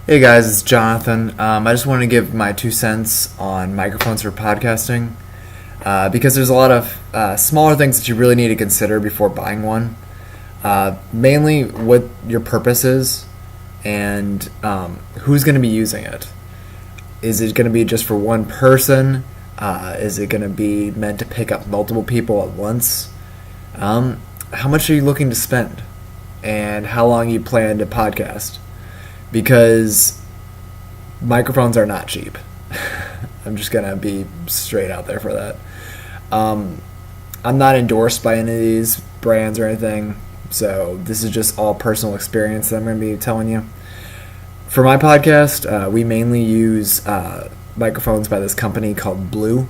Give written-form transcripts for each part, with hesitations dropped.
Hey guys, it's Jonathan. I just want to give my 2 cents on microphones for podcasting because there's a lot of smaller things that you really need to consider before buying one. Mainly what your purpose is and who's going to be using it. Is it going to be just for one person? Is it going to be meant to pick up multiple people at once? How much are you looking to spend? And how long you plan to podcast? Because microphones are not cheap. I'm just going to be straight out there for that. I'm not endorsed by any of these brands or anything, so this is just all personal experience that I'm going to be telling you. For my podcast, we mainly use microphones by this company called Blue.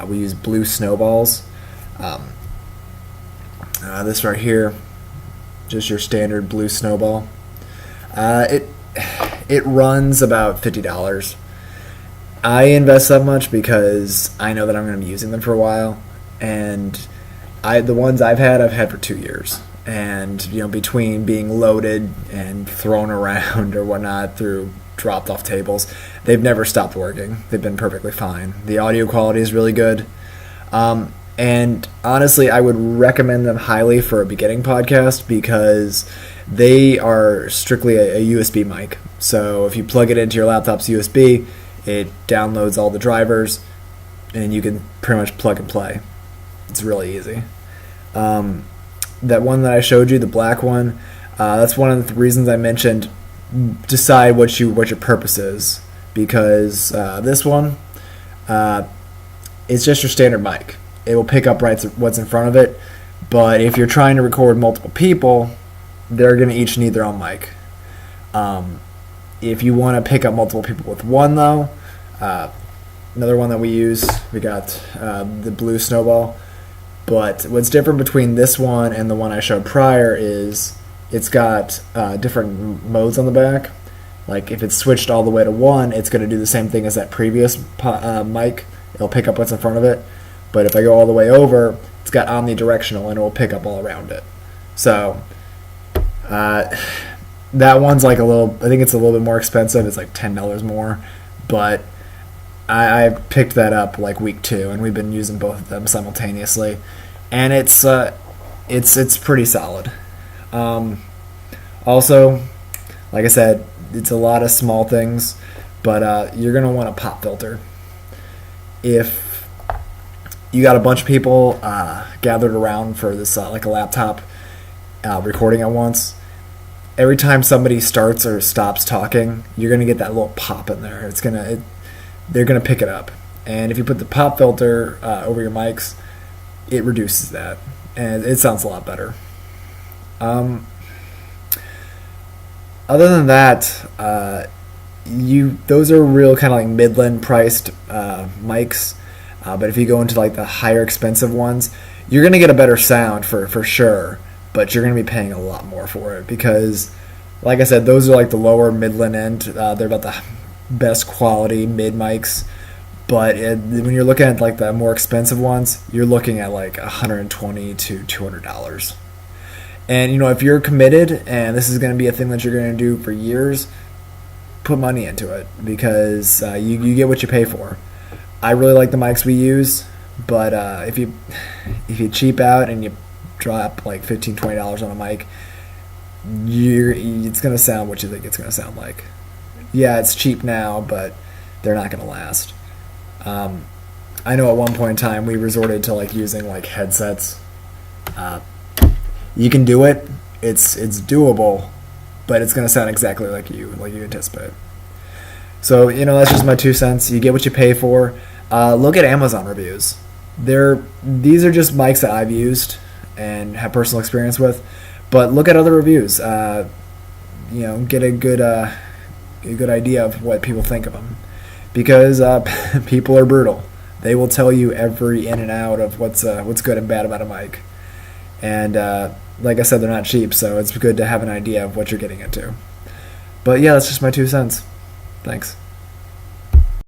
We use Blue Snowballs. This right here, just your standard Blue Snowball. It runs about $50. I invest that much because I know that I'm going to be using them for a while, and the ones I've had for 2 years, and between being loaded and thrown around or whatnot through dropped off tables, they've never stopped working. They've been perfectly fine. The audio quality is really good. And honestly, I would recommend them highly for a beginning podcast because they are strictly a USB mic. So if you plug it into your laptop's USB, it downloads all the drivers, and you can pretty much plug and play. It's really easy. That one that I showed you, the black one, that's one of the reasons I mentioned decide what your purpose is, because this one, it's just your standard mic. It will pick up what's in front of it, but if you're trying to record multiple people, they're going to each need their own mic. If you want to pick up multiple people with one, though, another one that we use, we got the Blue Snowball. But what's different between this one and the one I showed prior is it's got different modes on the back. Like if it's switched all the way to one, it's going to do the same thing as that previous mic. It'll pick up what's in front of it. But if I go all the way over, it's got omnidirectional, and it will pick up all around it. So that one's I think it's a little bit more expensive. It's like $10 more. But I picked that up like week 2, and we've been using both of them simultaneously. And it's pretty solid. Also, like I said, it's a lot of small things, but you're going to want a pop filter. If you got a bunch of people gathered around for this like a laptop recording at once, every time somebody starts or stops talking, you're going to get that little pop in there. They're going to pick it up. And if you put the pop filter over your mics, it reduces that, and it sounds a lot better. Other than that, those are real kind of like Midland priced mics. But if you go into like the higher expensive ones, you're going to get a better sound for sure, but you're going to be paying a lot more for it because, like I said, those are like the lower Midland end. They're about the best quality mid mics. But when you're looking at like the more expensive ones, you're looking at like $120 to $200. And if you're committed and this is going to be a thing that you're going to do for years, put money into it because you get what you pay for. I really like the mics we use, but if you cheap out and you drop like $15-$20 on a mic, it's going to sound what you think it's going to sound like. Yeah, it's cheap now, but they're not going to last. I know at one point in time we resorted to like using like headsets. You can do it. It's doable, but it's going to sound exactly like you anticipate. So, that's just my 2 cents. You get what you pay for. Look at Amazon reviews. These are just mics that I've used and have personal experience with. But look at other reviews. Get a good idea of what people think of them. Because people are brutal. They will tell you every in and out of what's good and bad about a mic. And like I said, they're not cheap, so it's good to have an idea of what you're getting into. But yeah, that's just my 2 cents. Thanks.